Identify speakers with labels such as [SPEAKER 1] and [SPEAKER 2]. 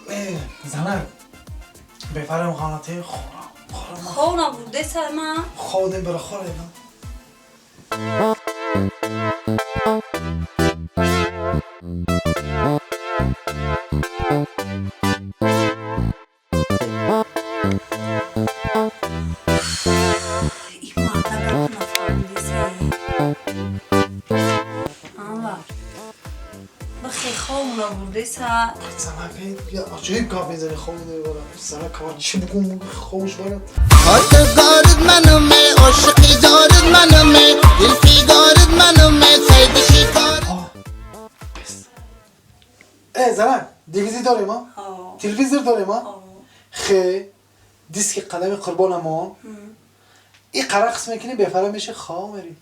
[SPEAKER 1] سر
[SPEAKER 2] زنک بفرم خانته خورم
[SPEAKER 1] خورم بوده سر من
[SPEAKER 2] خودم برای خورم
[SPEAKER 1] این معتقد نفهمیده سر آنور بخی خوام را بوده سر
[SPEAKER 2] زنک یا عجیب گاه میزنی خودم برم زنک کار چی بگم خوش برم
[SPEAKER 3] Hatırgarız menüme, aşık icarız menüme, dilfigarız menüme, saydı şikar.
[SPEAKER 2] زنک دیویزی داریم ها؟
[SPEAKER 1] آه
[SPEAKER 2] تلویزیون داریم ها؟
[SPEAKER 1] آه
[SPEAKER 2] خی دیسک قلم قربانمون این قرار قسمه کنی بفرم میشه خواه مری